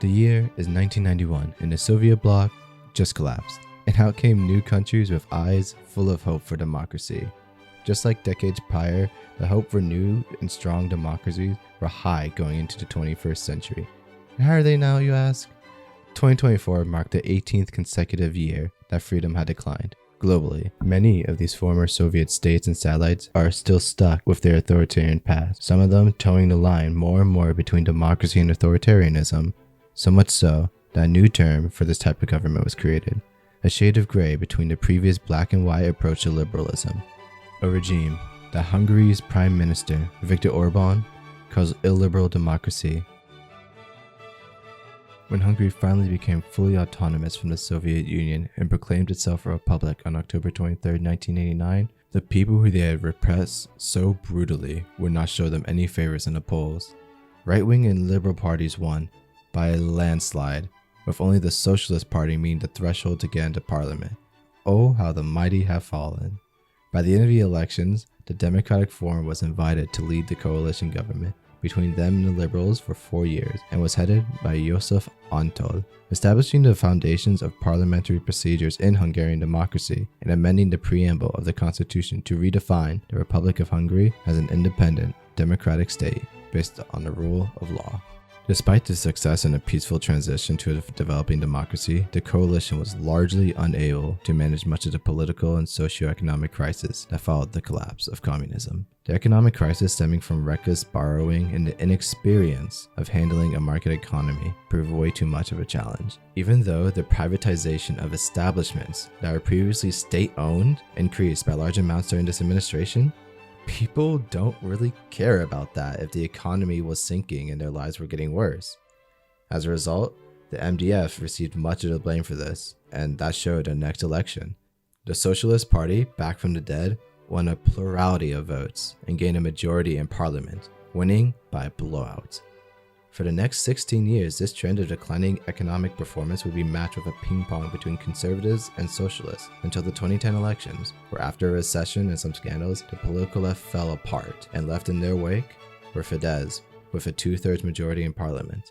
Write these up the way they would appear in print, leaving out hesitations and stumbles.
The year is 1991 and the Soviet bloc just collapsed, and out came new countries with eyes full of hope for democracy. Just like decades prior, the hope for new and strong democracies were high going into the 21st century. And how are they now, you ask? 2024 marked the 18th consecutive year that freedom had declined. Globally, many of these former Soviet states and satellites are still stuck with their authoritarian past, some of them towing the line more and more between democracy and authoritarianism, so much so that a new term for this type of government was created, a shade of gray between the previous black and white approach to liberalism. A regime that Hungary's Prime Minister, Viktor Orbán, calls illiberal democracy. When Hungary finally became fully autonomous from the Soviet Union and proclaimed itself a republic on October 23, 1989, the people who they had repressed so brutally would not show them any favors in the polls. Right-wing and liberal parties won by a landslide, with only the Socialist Party meeting the threshold to get into parliament. Oh, how the mighty have fallen. By the end of the elections, the Democratic Forum was invited to lead the coalition government between them and the Liberals for 4 years, and was headed by Joseph Antol, establishing the foundations of parliamentary procedures in Hungarian democracy and amending the preamble of the constitution to redefine the Republic of Hungary as an independent, democratic state based on the rule of law. Despite the success in a peaceful transition to a developing democracy, the coalition was largely unable to manage much of the political and socio-economic crisis that followed the collapse of communism. The economic crisis stemming from reckless borrowing and the inexperience of handling a market economy proved way too much of a challenge. Even though the privatization of establishments that were previously state-owned increased by large amounts during this administration, people don't really care about that if the economy was sinking and their lives were getting worse. As a result, the MDF received much of the blame for this, and that showed in the next election. The Socialist Party, back from the dead, won a plurality of votes and gained a majority in parliament, winning by a blowout. For the next 16 years, this trend of declining economic performance would be matched with a ping-pong between conservatives and socialists until the 2010 elections, where after a recession and some scandals, the political left fell apart, and left in their wake were Fidesz, with a 2/3 majority in parliament.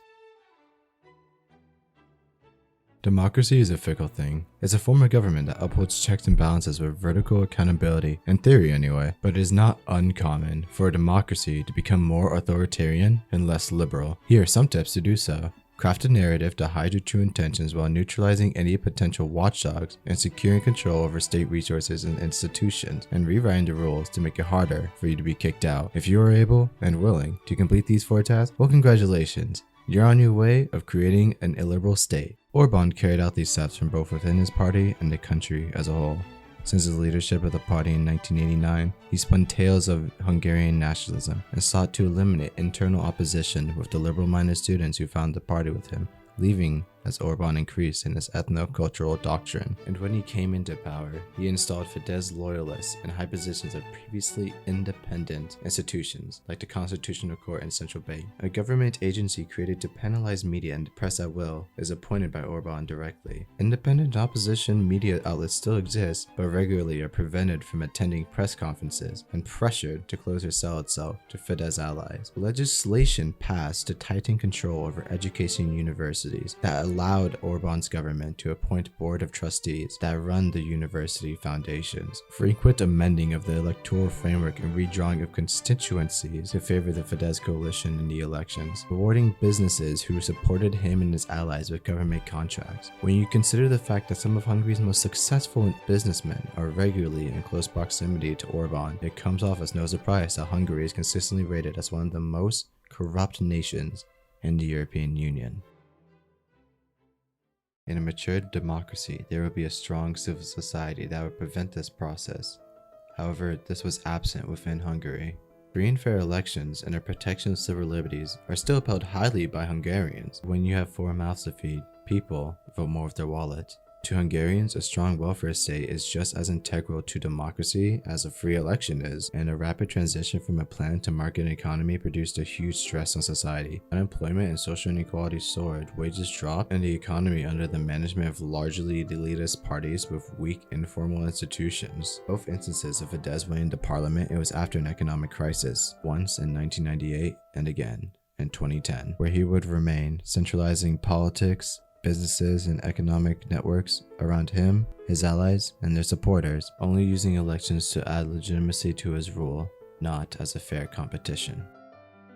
Democracy is a fickle thing. It's a form of government that upholds checks and balances with vertical accountability, in theory anyway, but it is not uncommon for a democracy to become more authoritarian and less liberal. Here are some tips to do so. Craft a narrative to hide your true intentions while neutralizing any potential watchdogs and securing control over state resources and institutions, and rewriting the rules to make it harder for you to be kicked out. If you are able and willing to complete these 4 tasks, well, congratulations. You're on your way of creating an illiberal state. Orbán carried out these steps from both within his party and the country as a whole. Since his leadership of the party in 1989, he spun tales of Hungarian nationalism and sought to eliminate internal opposition with the liberal-minded students who found the party with him, leaving as Orbán increased in his ethno-cultural doctrine. And when he came into power, he installed Fidesz loyalists in high positions of previously independent institutions like the Constitutional Court and Central Bank. A government agency created to penalize media and press at will is appointed by Orbán directly. Independent opposition media outlets still exist, but regularly are prevented from attending press conferences and pressured to close or sell itself to Fidesz allies. Legislation passed to tighten control over education universities that allowed Orbán's government to appoint board of trustees that run the university foundations. Frequent amending of the electoral framework and redrawing of constituencies to favor the Fidesz coalition in the elections, rewarding businesses who supported him and his allies with government contracts. When you consider the fact that some of Hungary's most successful businessmen are regularly in close proximity to Orbán, it comes off as no surprise that Hungary is consistently rated as one of the most corrupt nations in the European Union. In a mature democracy, there would be a strong civil society that would prevent this process. However, this was absent within Hungary. Free and fair elections and the protection of civil liberties are still upheld highly by Hungarians. When you have 4 mouths to feed, people vote more with their wallet. To Hungarians, a strong welfare state is just as integral to democracy as a free election is, and a rapid transition from a planned to market economy produced a huge stress on society. Unemployment and social inequality soared, wages dropped, and the economy under the management of largely elitist parties with weak informal institutions. Both instances of Fidesz winning the parliament, it was after an economic crisis, once in 1998 and again in 2010, where he would remain, centralizing politics, businesses, and economic networks around him, his allies, and their supporters, only using elections to add legitimacy to his rule, not as a fair competition.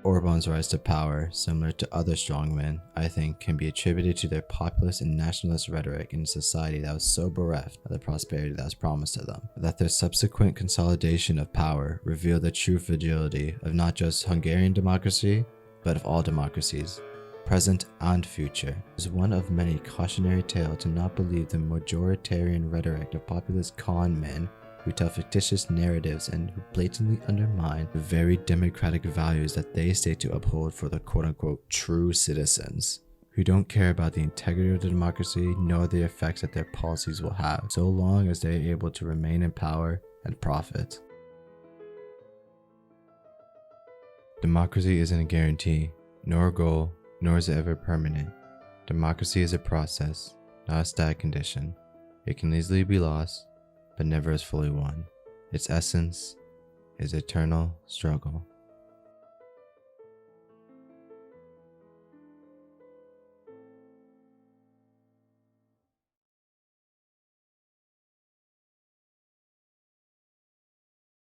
Orbán's rise to power, similar to other strongmen, I think can be attributed to their populist and nationalist rhetoric in a society that was so bereft of the prosperity that was promised to them, that their subsequent consolidation of power revealed the true fragility of not just Hungarian democracy, but of all democracies, present and future. It is one of many cautionary tales to not believe the majoritarian rhetoric of populist con men who tell fictitious narratives and who blatantly undermine the very democratic values that they state to uphold for the quote-unquote true citizens, who don't care about the integrity of the democracy nor the effects that their policies will have, so long as they are able to remain in power and profit. Democracy isn't a guarantee, nor a goal, nor is it ever permanent. Democracy is a process, not a static condition. It can easily be lost, but never is fully won. Its essence is eternal struggle.